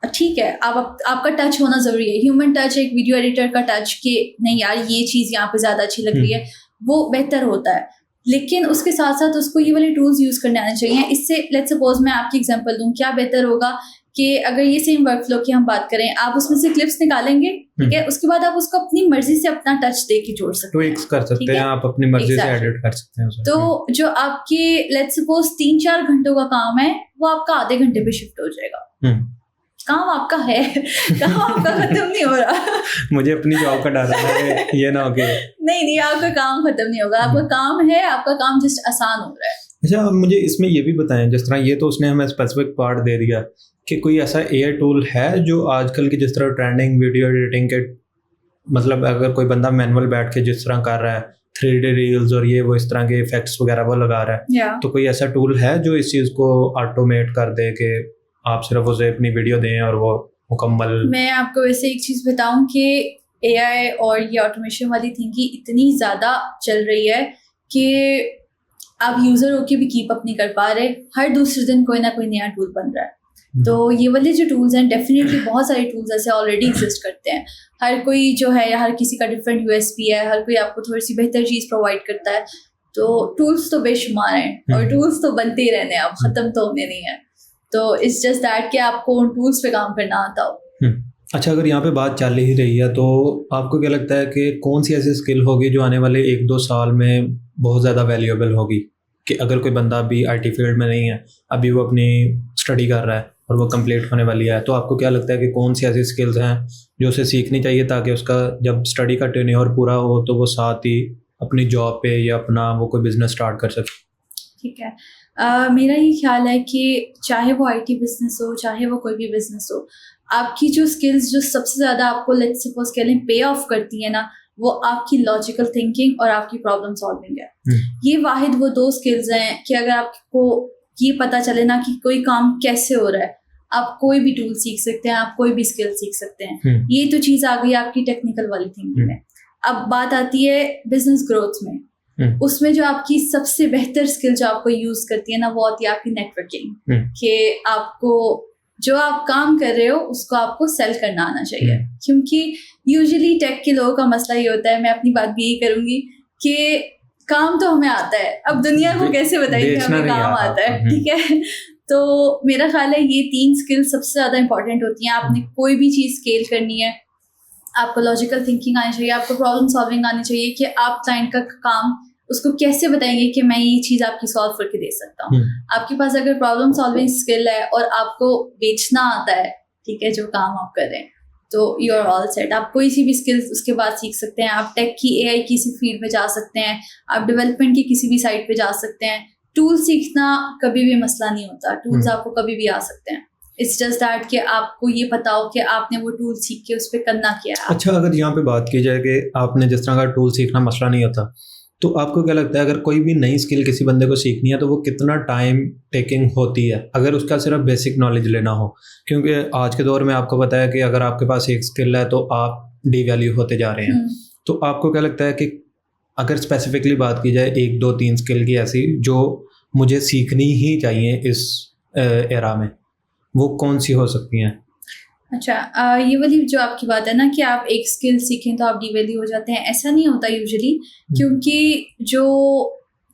ठीक है, आपका टच होना ज़रूरी है, ह्यूमन टच, एक वीडियो एडिटर का टच कि नहीं यार ये चीज़ यहाँ पे ज़्यादा अच्छी लग रही है, वो बेहतर होता है। लेकिन उसके साथ साथ उसको ये वाले टूल्स यूज़ करने आने चाहिए। इससे लेट्स सपोज मैं आपकी एग्जांपल दूँ, क्या बेहतर होगा कि अगर ये सेम वर्क फ्लो की हम बात करें, आप उसमें से क्लिप्स निकालेंगे, ठीक है, उसके बाद आप उसको अपनी मर्जी से अपना टच दे के जोड़ सकते हैं, कर सकते हैं, आप अपनी मर्जी से एडिट कर सकते हैं उसे। तो जो आपके लेट्स सपोज 3-4 घंटों का काम है वो आपका आधे घंटे पे शिफ्ट हो जाएगा। काम आपका है, काम आपका खत्म नहीं हो रहा। मुझे अपनी जॉब का डर है ये ना हो कि नहीं आपका काम खत्म नहीं होगा, आपका काम है, आपका काम जस्ट आसान हो रहा है। अच्छा, अब मुझे इसमें ये भी बताएं, जिस तरह ये तो उसने हमें स्पेसिफिक पार्ट दे दिया कि कोई ऐसा एआई टूल है जो आजकल की जिस तरह ट्रेंडिंग वीडियो एडिटिंग के, मतलब अगर कोई बंदा मैनुअल बैठ के जिस तरह कर रहा है 3D रील्स और ये वो इस तरह के इफेक्ट्स वगैरह वो लगा रहा है, तो कोई ऐसा टूल है जो इस चीज़ को ऑटोमेट कर दे कि आप सिर्फ उसे अपनी वीडियो दें और वो मुकम्मल? मैं आपको वैसे एक चीज़ बताऊं कि एआई और ये ऑटोमेशन वाली थिंकिंग इतनी ज़्यादा चल रही है कि आप यूज़र होके भी कीप अप नहीं कर पा रहे। हर दूसरे दिन कोई ना कोई नया टूल बन रहा है। तो ये वाले जो टूल्स हैं, डेफिनेटली बहुत सारे टूल्स ऐसे ऑलरेडी एग्जिस्ट करते हैं। हर कोई जो है, हर किसी का डिफरेंट यूएसपी है, हर कोई आपको थोड़ी सी बेहतर चीज़ प्रोवाइड करता है। तो टूल्स तो बेशुमार हैं और टूल्स तो बनते ही रहने हैं, अब ख़त्म तो होने नहीं है। तो इट्स जस्ट दैट कि आपको उन टूल्स पे काम करना आता हो। अच्छा, अगर यहाँ पे बात चल ही रही है तो आपको क्या लगता है कि कौन सी ऐसी स्किल होगी जो आने वाले 1-2 साल में बहुत ज़्यादा वैल्यूएबल होगी? कि अगर कोई बंदा अभी आईटी फील्ड में नहीं है, अभी वो अपनी स्टडी कर रहा है और वो कंप्लीट होने वाली है, तो आपको क्या लगता है कि कौन सी ऐसी स्किल्स हैं जो उसे सीखनी चाहिए ताकि उसका जब स्टडी का टेन्योर पूरा हो तो वो साथ ही अपनी जॉब पे या अपना वो कोई बिजनेस स्टार्ट कर सके? ठीक है। मेरा ये ख्याल है कि चाहे वो आईटी बिजनेस हो, चाहे वो कोई भी बिजनेस हो, आपकी जो स्किल्स जो सबसे ज़्यादा आपको लेट्स सपोज कह लें पे ऑफ करती है ना, वो आपकी लॉजिकल थिंकिंग और आपकी प्रॉब्लम सॉल्विंग है। ये वाहिद वो दो स्किल्स हैं कि अगर आपको ये पता चले ना कि कोई काम कैसे हो रहा है, आप कोई भी टूल सीख सकते हैं, आप कोई भी स्किल सीख सकते हैं। ये तो चीज़ आ गई आपकी टेक्निकल वाली थिंकिंग में। अब बात आती है बिजनेस ग्रोथ में। उसमें जो आपकी सबसे बेहतर स्किल जो आपको यूज करती है ना, वो होती है आपकी नेटवर्किंग। कि आपको जो आप काम कर रहे हो उसको आपको सेल करना आना चाहिए। क्योंकि यूजुअली टेक के लोगों का मसला ये होता है, मैं अपनी बात भी यही करूंगी कि काम तो हमें आता है, अब दुनिया को कैसे बताएंगे हमें काम आता है, ठीक है। तो मेरा ख्याल है ये 3 स्किल्स सबसे ज्यादा इंपॉर्टेंट होती हैं। आपने कोई भी चीज स्केल करनी है, आपको लॉजिकल थिंकिंग आनी चाहिए, आपको प्रॉब्लम सॉल्विंग आनी चाहिए कि आप क्लाइंट का काम उसको कैसे बताएंगे कि मैं ये चीज़ आपकी सॉल्व करके दे सकता हूँ। आपके पास अगर प्रॉब्लम सॉल्विंग स्किल है और आपको बेचना आता है, ठीक है, जो काम आप कर रहे हैं, तो यू आर ऑल सेट। आप कोई सी भी स्किल्स उसके बाद सीख सकते हैं। आप टेक की, एआई की किसी फील्ड में जा सकते हैं, आप डेवलपमेंट की किसी भी साइट पे जा सकते हैं। टूल सीखना कभी भी मसला नहीं होता, टूल्स आपको कभी भी आ सकते हैं। इट्स जस्ट दैट कि आपको ये पता हो कि आपने वो टूल सीख के उस पर करना क्या है। अच्छा, अगर यहाँ पे बात की जाए कि आपने जिस तरह का टूल सीखना मसला नहीं होता, तो आपको क्या लगता है अगर कोई भी नई स्किल किसी बंदे को सीखनी है तो वो कितना टाइम टेकिंग होती है अगर उसका सिर्फ बेसिक नॉलेज लेना हो? क्योंकि आज के दौर में आपको पता है कि अगर आपके पास एक स्किल है तो आप डीवैल्यू होते जा रहे हैं। तो आपको क्या लगता है कि अगर स्पेसिफिकली बात की जाए 1, 2, 3 स्किल की ऐसी जो मुझे सीखनी ही चाहिए इस एरा में, वो कौन सी हो सकती हैं? अच्छा, ये वाली जो आपकी बात है ना कि आप एक स्किल सीखें तो आप डीवैल्यू हो जाते हैं, ऐसा नहीं होता यूजुअली। क्योंकि जो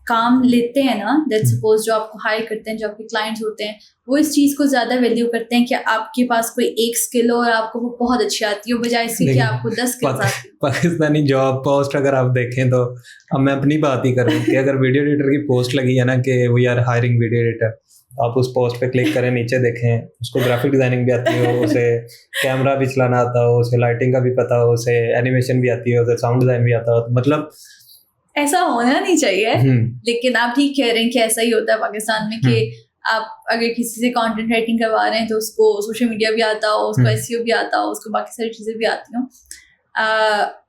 काम लेते हैं ना, लेट्स सपोज जो आपको हायर करते हैं, जो आपके क्लाइंट्स होते हैं, वो इस चीज़ को ज़्यादा वैल्यू करते हैं कि आपके पास कोई एक स्किल हो और आपको वो बहुत अच्छी आती हो, बजाय इससे कि आपको 10 स्किल्स आती हैं। पाकिस्तानी जॉब पोस्ट अगर आप देखें तो, अब मैं अपनी बात ही करूँ कि अगर वीडियो एडिटर की पोस्ट लगी है ना कि we are hiring video editor, आप उस पोस्ट पे क्लिक करें, नीचे देखें, उसको ग्राफिक डिजाइनिंग भी आती हो, उसे कैमरा भी चलाना आता हो, उसे लाइटिंग का भी पता हो, उसे एनिमेशन भी आती है, उसे साउंड डिजाइन भी आता हो, तो मतलब ऐसा होना नहीं चाहिए। लेकिन आप ठीक कह रहे हैं कि ऐसा ही होता है पाकिस्तान में कि आप अगर किसी से कंटेंट राइटिंग करवा रहे हैं तो उसको सोशल मीडिया भी आता हो, उसको एसईओ भी आता हो, उसको बाकी सारी चीज़ें भी आती हों।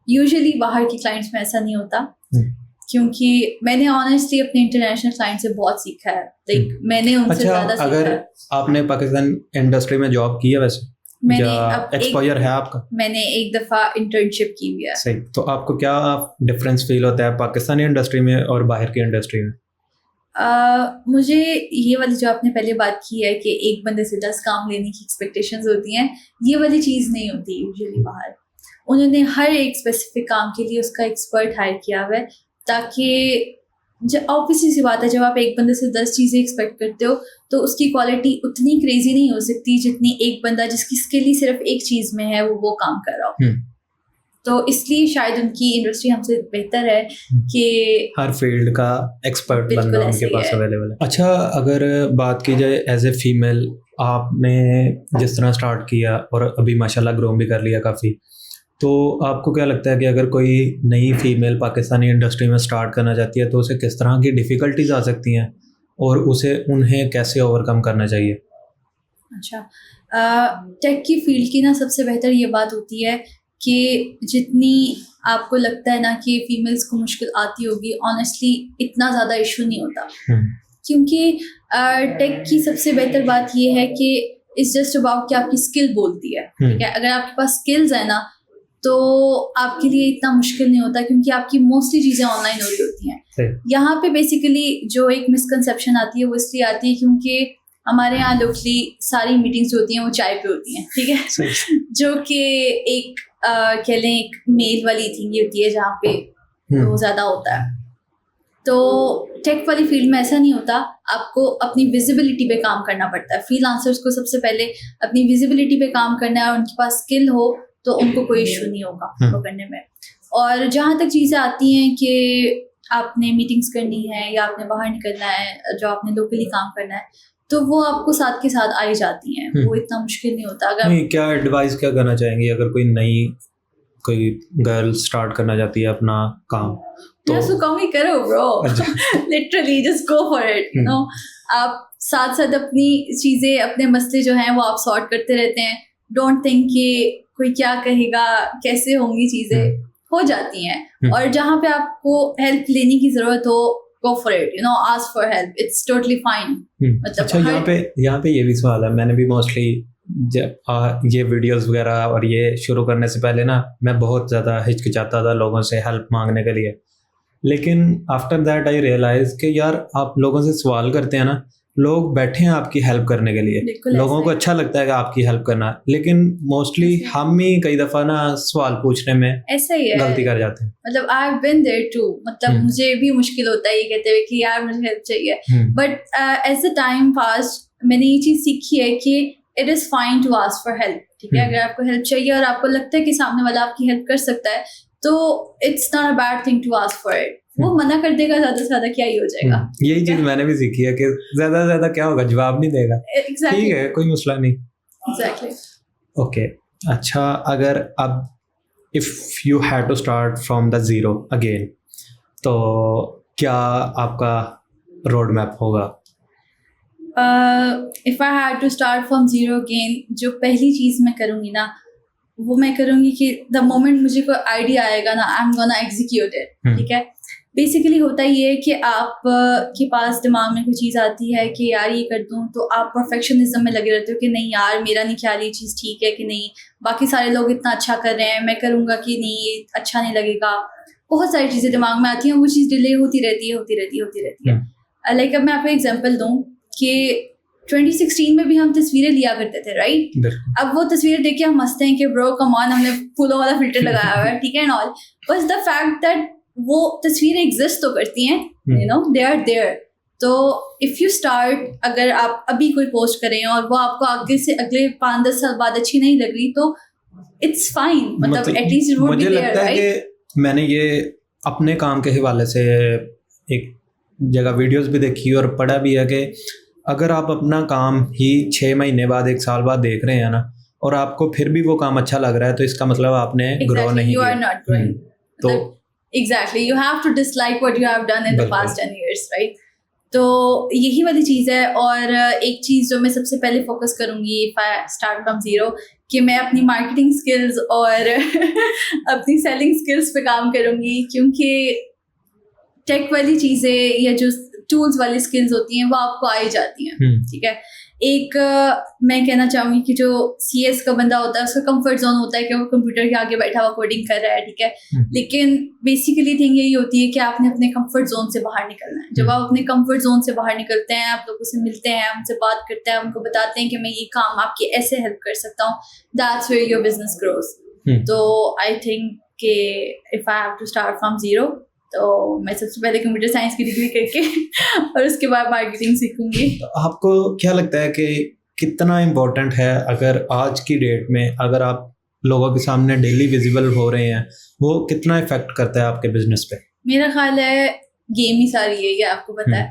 यूजुअली बाहर के क्लाइंट्स में ऐसा नहीं होता, क्योंकि मैंने ऑनेस्टली अपने इंटरनेशनल क्लाइंट से बहुत सीखा है। लाइक मैंने उनसे ज़्यादा सीखा है। अगर आपने पाकिस्तान इंडस्ट्री में जॉब की है वैसे, मैंने एक्सपोजर है आपका? मैंने एक दफ़ा इंटर्नशिप की हुई है। सही, तो आपको क्या डिफरेंस फील होता है पाकिस्तानी इंडस्ट्री में और बाहर की इंडस्ट्री में? मुझे ये वाली जो आपने पहले बात की है कि एक बंदे से 10 काम लेने की एक्सपेक्टेशंस होती हैं, ये वाली चीज़ नहीं होती यूजुअली बाहर। उन्होंने हर एक स्पेसिफिक काम के लिए उसका एक्सपर्ट हायर किया हुआ है, ताकि जब ऑब्वियसली सी बात है, जब आप एक बंदे से 10 चीज़ें एक्सपेक्ट करते हो तो उसकी क्वालिटी उतनी क्रेजी नहीं हो सकती जितनी एक बंदा जिसकी स्किल ही सिर्फ एक चीज़ में है वो काम कर रहा हो। तो इसलिए शायद उनकी इंडस्ट्री हमसे बेहतर है कि हर फील्ड का एक्सपर्ट बंदा उनके पास अवेलेबल है। अच्छा, अगर बात की जाए एज ए फीमेल, आपने जिस तरह स्टार्ट किया और अभी माशाल्लाह ग्रो भी कर लिया काफ़ी, तो आपको क्या लगता है कि अगर कोई नई फीमेल पाकिस्तानी इंडस्ट्री में स्टार्ट करना चाहती है तो उसे किस तरह की डिफ़िकल्टीज आ सकती हैं और उसे उन्हें कैसे ओवरकम करना चाहिए? अच्छा, टेक की फील्ड की ना सबसे बेहतर ये बात होती है कि जितनी आपको लगता है ना कि फीमेल्स को मुश्किल आती होगी, ऑनेस्टली इतना ज़्यादा इशू नहीं होता। क्योंकि टेक की सबसे बेहतर बात ये है कि इट्स जस्ट अबाउट कि आपकी स्किल बोलती है, ठीक है। अगर आपके पास स्किल्स है ना तो आपके लिए इतना मुश्किल नहीं होता, क्योंकि आपकी मोस्टली चीज़ें ऑनलाइन हो रही होती हैं। यहाँ पे बेसिकली जो एक मिसकंसेप्शन आती है वो इसलिए आती है क्योंकि हमारे यहाँ लोकली सारी मीटिंग्स होती हैं वो चाय पे होती हैं, ठीक है। जो कि एक कह लें एक मेल वाली थिंग होती है जहाँ पे वो ज़्यादा होता है। तो टेक वाली फील्ड में ऐसा नहीं होता, आपको अपनी विजिबिलिटी पे काम करना पड़ता है। फ्रीलांसर्स को सबसे पहले अपनी विजिबिलिटी पे काम करना है, और उनके पास स्किल हो तो उनको कोई इशू नहीं होगा वो करने में। और जहाँ तक चीज़ें आती हैं कि आपने मीटिंग्स करनी है या आपने बाहर निकलना है, जो आपने लोकली काम करना है, तो वो आपको साथ के साथ आई जाती हैं, वो इतना मुश्किल नहीं होता। अगर नहीं, क्या एडवाइस क्या करना चाहेंगे अगर कोई गर्ल स्टार्ट करना चाहती है अपना काम, तो मैं उसको कहूँगी करो ब्रो, अच्छा। Literally just go for it, you no. आप साथ साथ अपनी चीज़ें, अपने मसले जो हैं वो आप सॉर्ट करते रहते हैं। डोंट थिंक कि कोई क्या कहेगा, कैसे होंगी चीज़ें, हो जाती हैं। और जहाँ पे आपको हेल्प लेने की ज़रूरत हो, go for it, you know, ask for help, it's totally fine। मतलब अच्छा, यहाँ पे ये भी सवाल है। मैंने भी मोस्टली जब ये वीडियोस वगैरह और ये शुरू करने से पहले ना, मैं बहुत ज़्यादा हिचकिचाता था लोगों से हेल्प मांगने के लिए। लेकिन आफ्टर दैट आई रियलाइज कि यार, आप लोगों से सवाल करते हैं ना, लोग बैठे हैं आपकी हेल्प करने के लिए, लोगों को अच्छा लगता है कि आपकी हेल्प करना, लेकिन मोस्टली हम ही कई दफ़ा ना सवाल पूछने में ऐसा ही है, गलती कर जाते हैं। मतलब I have been there too, मतलब मुझे भी मुश्किल होता है ये कहते हुए कि यार मुझे हेल्प चाहिए, but as the time pass मैंने ये चीज़ सीखी है कि it is fine to ask for help. ठीक है, अगर आपको हेल्प चाहिए और आपको लगता है कि सामने वाला आपकी हेल्प कर सकता है, तो it's not a bad thing to ask for it. वो मना कर देगा ज्यादा से ज्यादा, क्या ही हो जाएगा। यही चीज मैंने भी सीखी है कि ज्यादा से ज्यादा क्या होगा, जवाब नहीं देगा। Exactly. ठीक है, कोई मसला नहीं। Exactly. ओके, अच्छा, अगर अब if you had to start from the zero again, तो क्या आपका रोड मैप होगा? If I had to start from zero again, जो पहली चीज मैं करूंगी ना, वो मैं करूंगी कि द मोमेंट मुझे कोई आइडिया आएगा ना, I am gonna execute it. ठीक है, बेसिकली होता ये है कि आप के पास दिमाग में कोई चीज़ आती है कि यार ये कर दूं, तो आप परफेक्शनिज्म में लगे रहते हो कि नहीं यार, मेरा नहीं ख्याल ये चीज़ ठीक है कि नहीं, बाकी सारे लोग इतना अच्छा कर रहे हैं, मैं करूँगा कि नहीं ये अच्छा नहीं लगेगा। बहुत सारी चीज़ें दिमाग में आती हैं, वो चीज़ डिले होती रहती है। लाइक अब मैं आपको एग्जाम्पल दूँ कि 2016 में भी हम तस्वीरें लिया करते थे, राइट? अब वो तस्वीरें देख के हम हंसते हैं कि ब्रो कम ऑन, हमने फूलों वाला फिल्टर लगाया हुआ है, ठीक है, एंड ऑल, बस द फैक्ट दैट वो तस्वीरें एग्जिस्ट तो करती हैं, you know, they are there. तो इफ़ यू स्टार्ट, अगर आप अभी कोई पोस्ट करें और वो आपको आगे से अगले 5-10 साल बाद अच्छी नहीं लग रही, तो इट्स फाइन, मतलब at least it would be there, right? मैंने ये अपने काम के हवाले से एक जगह वीडियोस भी देखी और पढ़ा भी है कि अगर आप अपना काम ही 6 महीने बाद, 1 साल बाद देख रहे हैं ना, और आपको फिर भी वो काम अच्छा लग रहा है, तो इसका मतलब आपने ग्रो नहीं किया। You are not growing. तो exactly, you have to dislike what you have done in the past 10 years, right? तो यही वाली चीज़ है। और एक चीज़ जो मैं सबसे पहले फोकस करूँगी if I start from zero, कि मैं अपनी मार्केटिंग स्किल्स और अपनी सेलिंग स्किल्स पे काम करूँगी, क्योंकि टेक वाली चीज़ें या जो टूल्स वाली स्किल्स होती हैं वो आपको आ ही जाती हैं। ठीक है, एक मैं कहना चाहूँगी कि जो CS का बंदा होता है, उसका कंफर्ट जोन होता है कि वो कंप्यूटर के आगे बैठा हुआ कोडिंग कर रहा है, ठीक है, लेकिन बेसिकली थिंग यही होती है कि आपने अपने कंफर्ट जोन से बाहर निकलना है। जब आप अपने कंफर्ट जोन से बाहर निकलते हैं, आप लोगों से मिलते हैं, उनसे बात करते हैं, उनको बताते हैं कि मैं ये काम आपकी ऐसे हेल्प कर सकता हूँ, that's where your business grows. तो आई थिंक कि if I have to start from zero, तो मैं सबसे पहले कंप्यूटर साइंस की डिग्री करके और उसके बाद मार्केटिंग सीखूंगी। आपको क्या लगता है कि कितना इम्पोर्टेंट है, अगर आज की डेट में अगर आप लोगों के सामने डेली विजिबल हो रहे हैं, वो कितना इफेक्ट करता है आपके बिजनेस पे? मेरा ख्याल है गेम ही सारी है, ये आपको पता है।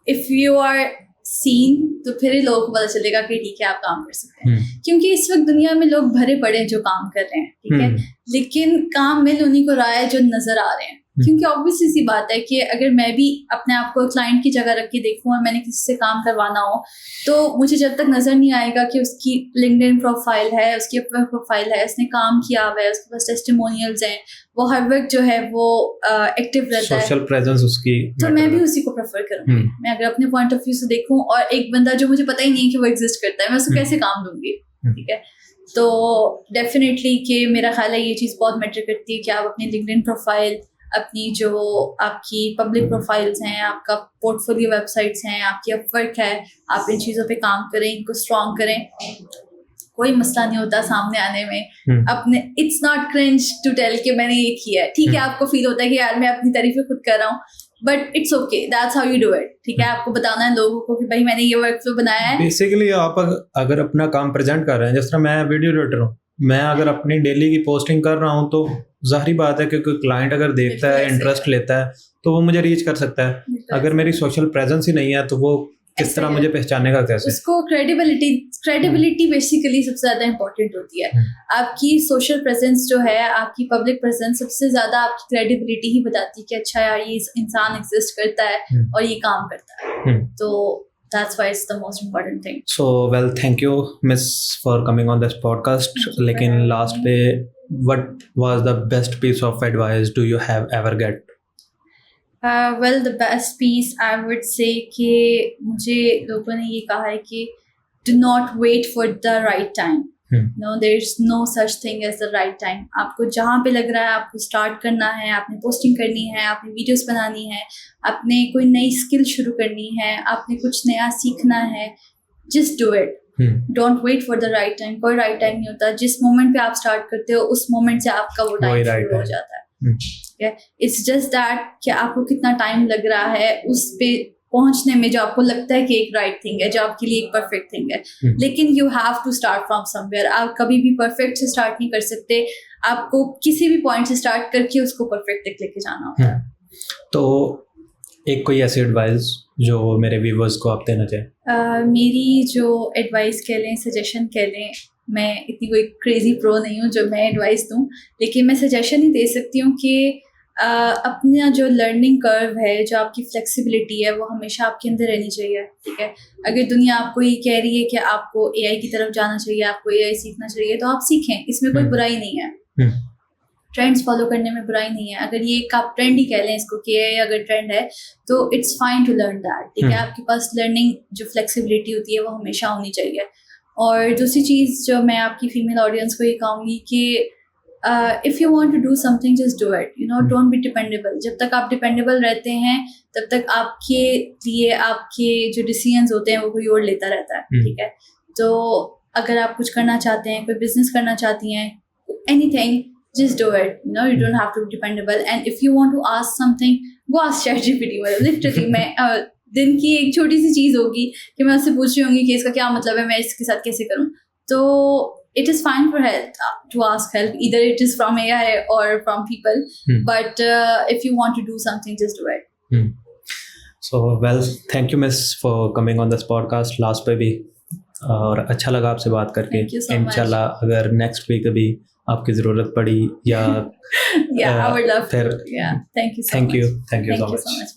इफ़ यू आर सीन, तो फिर ही लोगों को पता चलेगा कि ठीक है आप काम कर सकते हैं, क्योंकि इस वक्त दुनिया में लोग भरे पड़े हैं जो काम कर रहे हैं, ठीक है, लेकिन काम मिल उन्हीं को रहा है जो नजर आ रहे हैं। क्योंकि ऑब्वियसली सी बात है कि अगर मैं भी अपने आप को क्लाइंट की जगह रख के देखूँ और मैंने किसी से काम करवाना हो, तो मुझे जब तक नज़र नहीं आएगा कि उसकी लिंक्डइन प्रोफाइल है, उसकी अपना प्रोफाइल है, उसने काम किया हुआ है, उसके पास टेस्टिमोनियल्स हैं, वो हर वक्त जो है वो एक्टिव रहता है, सोशल प्रेजेंस उसकी, तो मैं भी उसी को प्रेफर करूँगी। मैं अगर अपने पॉइंट ऑफ व्यू से देखूँ और एक बंदा जो मुझे पता ही नहीं है कि वो एग्जिस्ट करता है, मैं उसको कैसे काम दूंगी? ठीक है, तो डेफिनेटली कि मेरा ख्याल है ये चीज़ बहुत मैटर करती है कि आप अपनी लिंक्डइन प्रोफाइल, अपनी जो आपकी पब्लिक प्रोफाइल्स हैं, आपका पोर्टफोलियो वेबसाइट्स हैं, आपकी अपवर्क है, आप इन चीज़ों पे काम करें, इनको स्ट्रॉन्ग करें। कोई मसला नहीं होता सामने आने में। अपने it's not cringe to tell कि मैंने ये किया है, ठीक है, आपको फील होता है कि यार मैं अपनी तारीफें खुद कर रहा हूँ, but it's okay, that's how you do it. ठीक है, आपको बताना है लोगों को कि भाई मैंने ये वर्कफ्लो बनाया है। बेसिकली आप अगर अपना काम प्रेजेंट कर रहे हैं, जिस तरह मैं वीडियो एडिटर हूँ, मैं अगर अपनी डेली की पोस्टिंग कर रहा हूँ, तो जाहिर बात है कि कोई क्लाइंट अगर देखता है, इंटरेस्ट लेता है, तो वो मुझे रीच कर सकता है। अगर मेरी सोशल प्रेजेंस ही नहीं है, तो वो किस तरह मुझे पहचानेगा कैसे? उसको क्रेडिबिलिटी बेसिकली सबसे ज़्यादा इम्पोर्टेंट होती है। आपकी सोशल प्रेजेंस जो है, आपकी पब्लिक प्रेजेंस सबसे ज़्यादा आपकी क्रेडिबिलिटी ही बताती है कि अच्छा यार ये इंसान एग्जिस्ट करता है और ये काम करता है। तो that's why it's the most important thing. So well, thank you miss for coming on this podcast. लेकिन last पे what was the best piece of advice do you have ever get? Well, the best piece I would say कि मुझे लोगों ने ये कहा है कि do not wait for the right time. No, there's no such thing as the right time. आपको जहाँ पे लग रहा है आपको स्टार्ट करना है, आपने पोस्टिंग करनी है, आपने वीडियोस बनानी है, आपने कोई नई स्किल शुरू करनी है, आपने कुछ नया सीखना है, just do it. Don't wait for the right time. कोई right time नहीं होता. जिस मोमेंट पे आप स्टार्ट करते हो उस मोमेंट से आपका वो टाइम शुरू हो जाता है. It's just that कि आपको कितना टाइम लग रहा है उस पे पहुंचने में, जो आपको लगता है कि एक राइट थिंग है, जो आपके लिए एक परफेक्ट थिंग है, लेकिन you have to start from somewhere. आप कभी भी परफेक्ट से स्टार्ट नहीं कर सकते, आपको किसी भी पॉइंट से स्टार्ट करके उसको परफेक्ट तक लेके जाना होता है. तो एक कोई ऐसी एडवाइस जो मेरे व्यूवर्स को आप देना चाहें? मेरी जो एडवाइस कह लें, सजेशन कह लें, मैं इतनी कोई क्रेजी प्रो नहीं हूँ जो मैं एडवाइस दूँ, लेकिन मैं सजेशन ही दे सकती हूँ कि अपना जो लर्निंग कर्व है, जो आपकी फ्लेक्सिबिलिटी है, वो हमेशा आपके अंदर रहनी चाहिए. ठीक है, अगर दुनिया आपको ये कह रही है कि आपको एआई की तरफ जाना चाहिए, आपको एआई सीखना चाहिए, तो आप सीखें, इसमें कोई बुराई नहीं है. ट्रेंड्स फॉलो करने में बुराई नहीं है. अगर ये एक आप ट्रेंड ही कह लें इसको कि एआई अगर ट्रेंड है तो it's fine to learn that. ठीक है, आपके पास लर्निंग जो फ्लेक्सिबिलिटी होती है वो हमेशा होनी चाहिए. और दूसरी चीज़ जो मैं आपकी फीमेल ऑडियंस को ये कहूँगी कि if you want to do something just do it. You know, don't be dependable. जब तक आप डिपेंडेबल रहते हैं तब तक आपके लिए आपके जो डिसीजंस होते हैं वो कोई और लेता रहता है. ठीक है, तो अगर आप कुछ करना चाहते हैं, कोई बिजनेस करना चाहती हैं, anything, just do it. You know, you don't have to be dependable. And if you want to ask something, go ask ChatGPT. Literally, मैं दिन की एक छोटी सी चीज़ होगी कि मैं उससे पूछ रही होंगी कि इसका क्या मतलब है, मैं इसके साथ कैसे करूँ. तो it is fine for help to ask help. Either it is from AI or from people. But if you want to do something, just do it. So well, thank you miss for coming on this podcast. Last पे भी और अच्छा लगा आपसे बात करके. इंशाल्लाह अगर नेक्स्ट वीक कभी आपकी ज़रूरत पड़ी या I would love to. Yeah, thank you so much. Thank you so much.